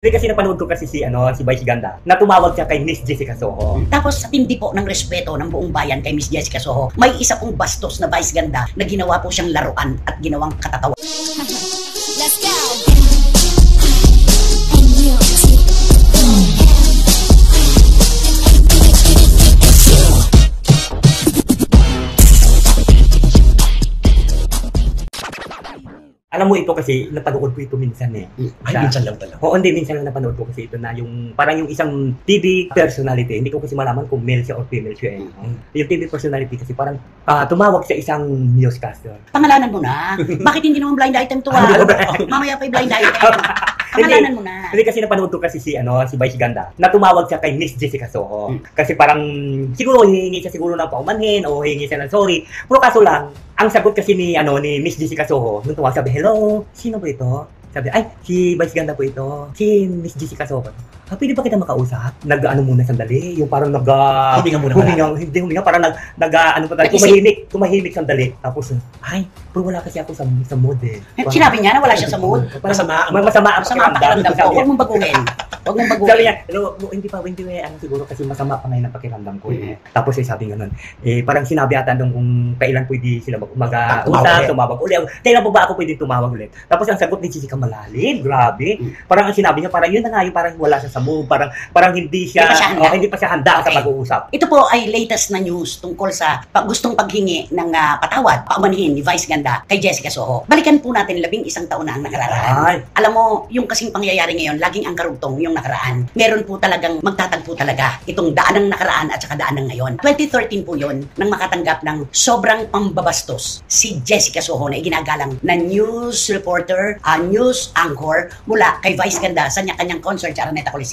Hindi kasi napanood ko kasi si Vice Ganda na tumawag siya kay Miss Jessica Soho. Tapos sa tindi po ng respeto ng buong bayan kay Miss Jessica Soho, may isa pong bastos na Vice Ganda na ginawa po siyang laruan at ginawang katatawa. Let's go! Alam mo ito kasi, napanood ko ito minsan eh. Ay, minsan lang talaga. Oo, hindi, minsan lang napanood ko kasi ito na yung, parang yung isang TV personality, hindi ko kasi malaman kung male siya or female siya eh. Yung TV personality kasi parang tumawag sa isang newscaster. Pangalanan mo na. Bakit hindi naman blind item to Mamaya pa yung blind item. Pangalanan mo na. Hindi kasi napanood ko kasi si Vice Ganda na tumawag siya kay Miss Jessica Soho. Kasi parang siguro hihingi siya siguro ng paumanhin o hihingi siya ng sorry. Pero kaso lang, ang sagot kasi ni Miss Jessica Soho, nung tumawag sabi, "Hello, sino po ito?" Sabi, "Ay, si Vice Ganda po ito. Si Miss Jessica Soho." Pwede ba kita makausap? Nag-ano muna sandali, yung parang huminga muna. Hindi huminga, parang tumahimik sandali. Tapos, ay, pero wala kasi ako sa mood eh. Sinabi niya na wala siya sa mood? Masama ang pakiramdam ko. Huwag mong baguhin. Sabi niya, hindi pa, siguro kasi masama pa ngayon ang pakiramdam ko eh. Tapos sabi nga nun, parang sinabi ata nung kung kailan pwede sila mag-usap, tumawag ulit. Kailan ba ako pwede tumawag ulit? Tapos ang sagot ni Jessica malalim, grabe. Parang ang sinabi niya, parang yun na nga yung parang wala siya sa mood, parang hindi pa siya handa sa pag-uusap. Ito po ay latest na news tungkol sa gustong paghingi ng patawad, paumanhin ni Vice Ganda kay Jessica Soho. Balikan po natin 11 taon na ang nakararaan. Alam mo, yung kasing pangyayari ngayon, laging ang karugtong yung nakaraan. Meron po talagang magtatagpo talaga itong daan ng nakaraan at saka daan ng ngayon. 2013 po yun nang makatanggap ng sobrang pambabastos si Jessica Soho na iginagalang na news reporter, news anchor mula kay Vice Ganda sa kanyang concert sa Araneta Coliseum.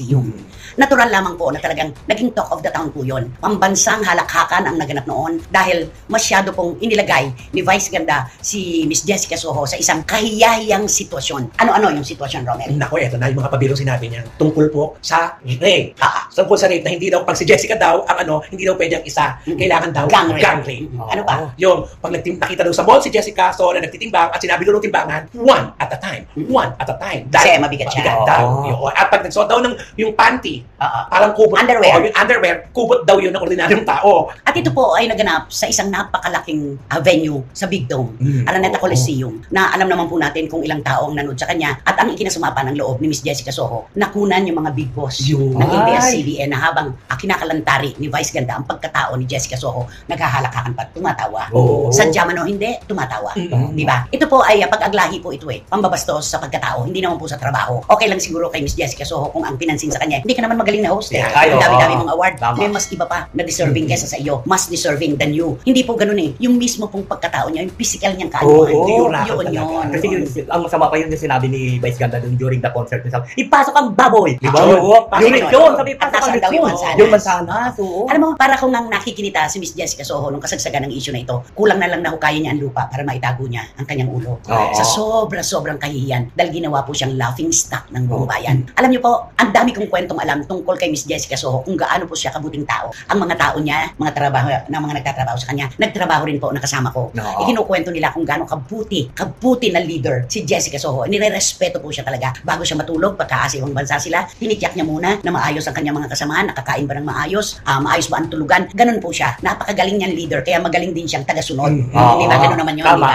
Natural lamang po na talagang naging talk of the town po yun. Pambansang halakhakan ang naganap noon dahil masyado pong inilagay ni Vice Ganda si Miss Jessica Soho sa isang kahiyahiyang sitwasyon. Ano-ano yung sitwasyon, Romel? Nako, eto na yung mga pabilong sinabi niya. Tungkol po sa rape. Tungkol sa rape na hindi daw, pag si Jessica daw, hindi daw pwede ang isa. Kailangan daw gang rape. Ano pa? Yung, pag nakita daw sa mall si Jessica, so na nagtitimbang at sinabi daw ng timbangan, one at a time. Kasi mabigat siya. At pag nagsuot daw ng yung panty, parang kubot. Underwear. Yung underwear, kubot daw yun ng ordinaryong tao. At ito po ay naganap sa isang napakalaking venue sa Big Dome, Araneta Coliseum, na alam naman po natin kung ilang tao ang nanood sa kanya at ang ikinasumapa ng loob ni Miss Jessica Soho, nakunan yung mga big boss ng ABS-CBN na habang kinakalantari ni Vice Ganda ang pagkatao ni Jessica Soho, naghahalakakan pa, tumatawa. Sadya man o hindi, tumatawa. Diba? Ito po ay pag-aglahi po ito eh, pambabastos sa pagkatao, hindi naman po sa trabaho. Okay lang siguro kay Miss Jessica Soho kung ang pinansin sa kanya, hindi ka naman magaling na host eh. Ang dami-dami mong award. May mas iba pa na deserving kesa sa iyo. Mas deserving than you. Hindi po ganun eh. Yung mismo pong pagkatao niya, yung physical niyang kaanuhan. Yun. Kasi ang masama pa yun yung sinabi ni Vice Ganda during the concert niya. Ipasok ang baboy! Diba? Unit yun! Sabi, ipasok ang yung mansanas. Alam mo, para kung nang nakikinita si Miss Jessica Soho nung kasagsagan ng issue na ito, kulang na lang nahukayin niya ang lupa para maitago niya ang kanyang ulo. Sa sobrang kahihiyan dahil ginawa po siyang laughing stock ng buong bayan. Alam niyo po, ang dami kong kwentong alam tungkol kay Miss Jessica Soho kung gaano po siya kabuting tao. Ang mga tao niya, mga nagtatrabaho sa kanya, nagtrabaho rin po nakasama ko. Ikinukwento nila kung gaano kabuti na leader si Jessica Soho. Nire-respeto po siya talaga. Bago siya matulog, pagkaasa ibang bansa sila, tinitiyak niya muna na maayos ang kanyang mga kasamahan, nakakain ba ng maayos, maayos ba ang tulugan. Ganun po siya. Napakagaling niyang leader, kaya magaling din siyang tagasunod. Diba? Ganun naman yun. Diba?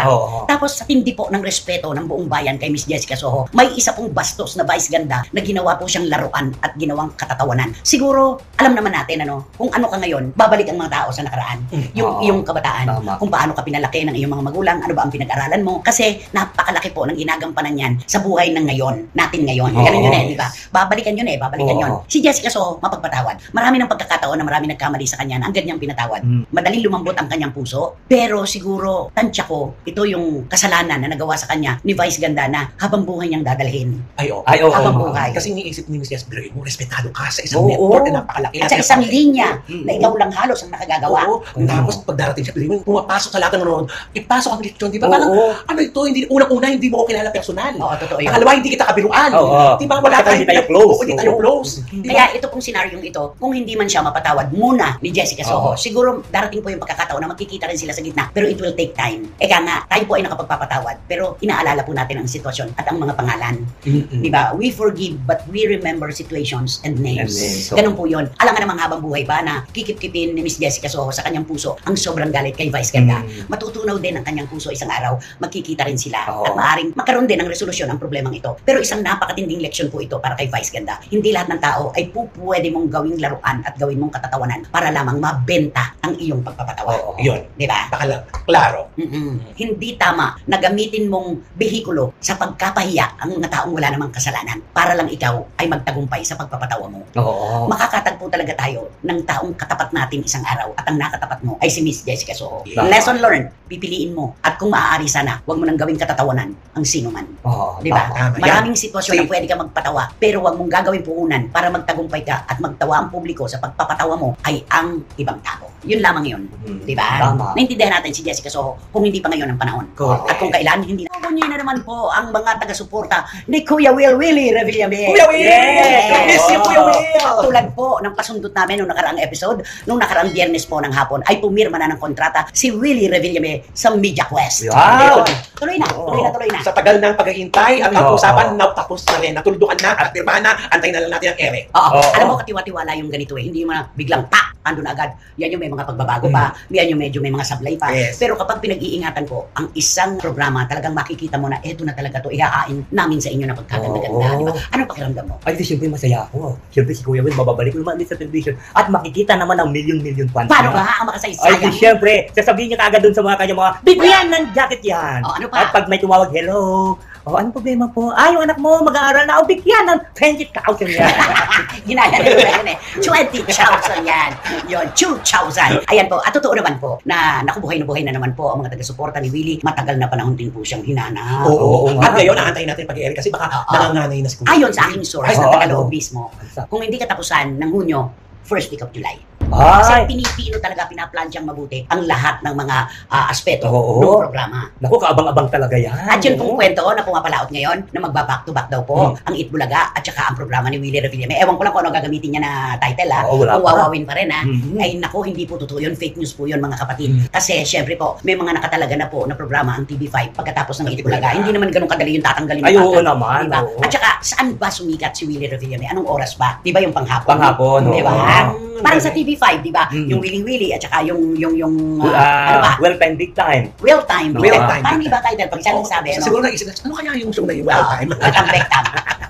Tapos sa tindi po ng respeto ng buong bayan kay Miss Jessica Soho, may isa pong bastos na Vice Ganda na ginawa po siyang laruan at ginawang katatawanan. Siguro, alam naman natin kung ano ka ngayon, babalik ang mga tao sa nakaraan. Yung kabataan. Kung paano ka pinalaki ng iyong mga magulang, ano ba ang pinag-aralan mo. Kasi napakalaki po ng ginagampanan yan sa buhay ng ngayon, natin ngayon. Ganun yun di ba? Babalikan yun yun. Si Jessica Soho, mapagpatawad. Marami ng pagkakataon na marami nagkamali sa kanya na ang ganyang pinatawad. Madaling lumambot ang kanyang puso, pero siguro, tansya ko, ito yung kasalanan na nagawa sa kanya ni Vice Ganda na habang buhay niyang dadalhin. Habang buhay. Kasi iniisip ni Miss Jessica, mo respetado ka sa isang network na napakalaki. At sa isang linya na ikaw lang halos ang nakagagawa. Tapos pag darating siya, pumapasok sa lahat ng nanonood, ipasok ang lechon, di ba? Parang, ano ito, unang-una, hindi mo ko kilala personal. Totoo yun. Pangalawa, hindi kita kabiruan. Di ba? Wala tayo close. Oo, hindi tayo close. Kaya ito pong senaryong ito, kung hindi man siya mapatawad muna ni Jessica Soho, siguro darating po yung pagkakataon na magkikita rin sila sa gitna. Pero it will take time. Eka nga, tayo po ay nakapagpapatawad. Pero inaalala po natin ang sitwasyon at ang mga pangalan. Diba? We forgive but we remember situations and names. Ganun po yun. Alam nga namang habang buhay ba na kikip-kipin ni Miss Jessica Soho sa kanyang puso ang sobrang galit kay Vice Ganda. Matutunaw din ang kanyang puso isang araw. Magkikita rin sila. At maaaring magkaroon din ng resolusyon ang problemang ito. Pero isang napakatinding leksyon po ito para kay Vice Ganda. Hindi lahat ng tao ay pwede mong gawing laruan at gawin mong katatawanan para lamang mabenta ang iyong pagpapatawa. Yun. Diba? Klaro. Hindi tama na gamitin mong behikulo sa pagkapahiya ang mga taong wala namang kasalanan para lang ikaw ay magtagumpay sa pagpapatawa mo. Makakatagpo talaga tayo ng taong katapat natin isang araw at ang nakatapat mo ay si Miss Jessica Soho. Lesson learned, pipiliin mo at kung maaari sana, huwag mo nang gawing katatawanan ang sino man. Diba? Maraming sitwasyon na pwede ka magpatawa pero huwag mong gagawin puhunan para magtagumpay ka at magtawa ang publiko sa pagpapatawa mo ay ang ibang tao. Yun lamang yun. Diba? Naintindihan natin si Jessica Soho kung hindi pa ngayon ang panahon. At kung kailan, hindi na. Kunyi na naman po ang mga taga-suporta ni Kuya Willie Revillame. Kuya Will! Miss you, Kuya Will! Tulad po ng pasundot namin nung nakaraang episode, nung nakaraang Biyernes po ng hapon, ay pumirma na ng kontrata si Willie Revillame sa Media Quest. Wow! Tuloy na. Sa tagal ng paghihintay at ang usapan, tapos na rin, natuldukan na at pirmahan na, antayin na lang natin ang ere. Alam mo, katiwa-tiwala yung ganito eh. Hindi yung mga biglang ando na agad. Yan yung may mga pagbabago pa, yan yung medyo may mga sablay pa. Pero kapag pinag-iingatan ko, ang isang programa, talagang makikita mo na eto na talaga to, ihahain namin sa inyo na pagkaganda-ganda. Diba? Anong pakiramdam mo? Ay, siyempre masaya ako. Siyempre si Kuya Will, mababalik ko naman din sa television at makikita naman ang million fans. Paano ba ang makasaysayang? Ay, siyempre, sasabihin niya kaagad dun sa mga kanyang mga bigyan ng jacket yan. Ano pa? At pag may tumawag, hello, anong problema po? Yung anak mo, mag-aaral na, bigyan ng 20,000 yan. Ginaya na yun eh. 20,000 yan. Yun, 2,000. Ayan po, at totoo naman po, na nakubuhay na naman po ang mga taga-suporta ni Willie. Matagal na panahon din po siyang hinanap. At ngayon, naantayin natin pag-ere kasi baka nanganganay na si Kuya. Ayon sa aking source na tagaloob mismo, kung hindi katapusan ng Hunyo, first week of July. Kasi pinipino talaga, pinaplansyang mabuti ang lahat ng mga aspeto ng programa. Naku, kaabang-abang talaga yan. At yun pong kwento na pumapalaot ngayon na magba-back-to-back daw po ang Itbulaga at saka ang programa ni Willie Revillame. Ewan ko lang kung ano gagamitin niya na title kung wawawin pa rin Ay naku, hindi po totoo yun. Fake news po yun mga kapatid. Kasi syempre po, may mga nakatalaga na po na programa ang TV5 pagkatapos ng Itbulaga. Hindi naman ganun kadali yung tatanggalin. Ay, oo naman. Diba? At saka, saan ba sumikat si Willie Revillame? Anong oras ba? Diba yung panghapon? Panghapon, diba? Parang sa TV5, di ba? Yung Willy at saka yung ano ba? Well Time Big Time. Well Time. Parang Big iba title pag siya nagsabi, ano? Siguro naisip na, ano kaya yung show na yung Well Time?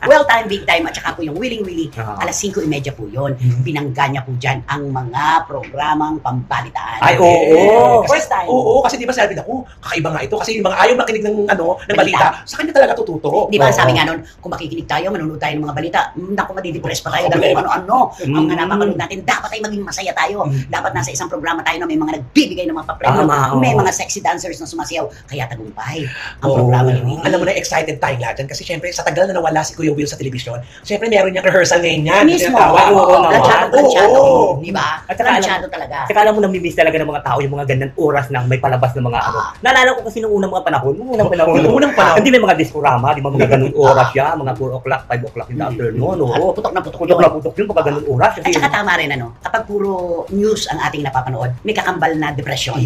Well Time, Big Time at saka po yung Willy, alas 5:30 po yun. Binangga niya po dyan ang mga programang pambalitaan. Ay, oo. First time. Oo, kasi di ba sabi na, kakaiba nga ito kasi yung mga ayaw makinig ng ng balita, sa kanya talaga tututo. Di ba sabi nga nun, kung makikinig tayo, manonood tayo ng mga balita, naku, madidepress pa tayo dahil kung ano-ano ang mga napapanood natin. Dapat ay maging masaya tayo. Dapat nasa isang programa tayo na may mga nagbibigay ng mga papremyo, may mga sexy dancers na sumasayaw. Kaya tagumpay ang programa ni Willie. Alam mo na, excited tayo lahat dyan kasi syempre sa tagal na nawala si Kuya Will sa telebisyon, syempre meron niyang rehearsal ngayon yan. Mismo. Planchado. Di ba? Planchado talaga. Saka alam mo, namimiss talaga ng mga tao yung mga ganyan oras na may palabas ng mga ano. Naalala ko kasi nung unang mga panahon, unang panahon. Hindi may mga diskorama, di ba mga ganun oras siya, mga 4 o'clock, 5 o'clock in the afternoon. Putok na putok yun, pag ganun oras. At saka tama rin kapag puro news ang ating napapanood, may kakambal na depression.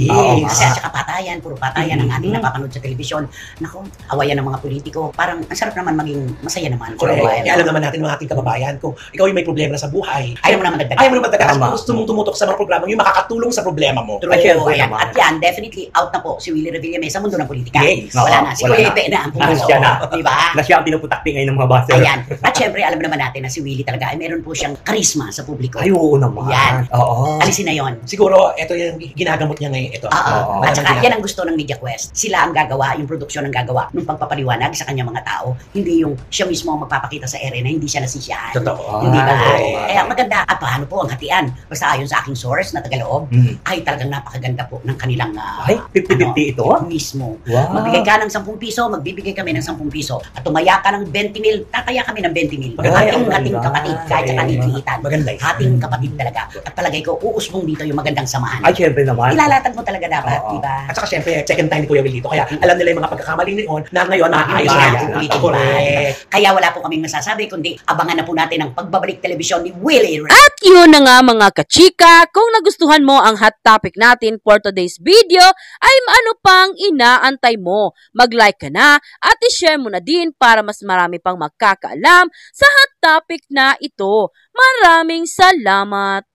Kasi at saka puro patayan ang ating napapanood sa telebisyon. Naku, awayan ng mga politiko. Parang ang sarap naman maging masaya naman. Correct. Alam naman natin mga ating kababayan, kung ikaw yung may problema sa buhay, ayaw mo naman dagdagan. Gusto mong tumutok sa mga programa yung makakatulong sa problema mo. At yan, definitely out na po si Willie Revillame sa mundo ng politika. Wala na. Si Kuya Ipe na ang puso. Diba? Na siya ang pinuputakti ngayon ng mga baser. Ayan. At syempre, alam naman natin na si Willie talaga ay meron po siyang karisma sa publiko. Ay, oo naman. Yan. Alisin na yon. Siguro, ito yung ginagamot niya ngayon. Ito. At saka, yan ang gusto ng Media Quest. Sila ang gagawa, yung produksyon ang gagawa ng pagpapaliwanag sa kanyang mga tao. Hindi yung siya mismo ang magpapakita sa ere na hindi siya nasisiyahan. Totoo. Hindi ba? Kaya maganda. At paano po ang hatian? Basta ayon sa aking source na tagaloob, ay talagang napakaganda po ng kanilang ay, 50-50 ito? Mismo. Wow. Magbigay ka ng 10 piso, magbibigay kami ng 10 piso. At tumaya ka ng 20,000, tataya kami ng 20,000. Hating kapatid, kahit sa kalilitan. Maganda. Hating kapatid talaga. At palagay ko, uusbong dito yung magandang samahan. Ay, syempre naman. Ilalatag mo talaga dapat, di ba? At saka syempre, second time ni Kuya Will dito. Kaya alam nila yung mga pagkakamali noon na ngayon naaayos na. Kaya wala po po kaming masasabi, kundi abangan na po natin ang pagbabalik telebisyon ni Willie Ray. At yun na nga mga kachika, kung nagustuhan mo ang hot topic natin for today's video, ay ano pang inaantay mo? Mag-like ka na at i-share mo na din para mas marami pang magkakaalam sa hot topic na ito. Maraming salamat!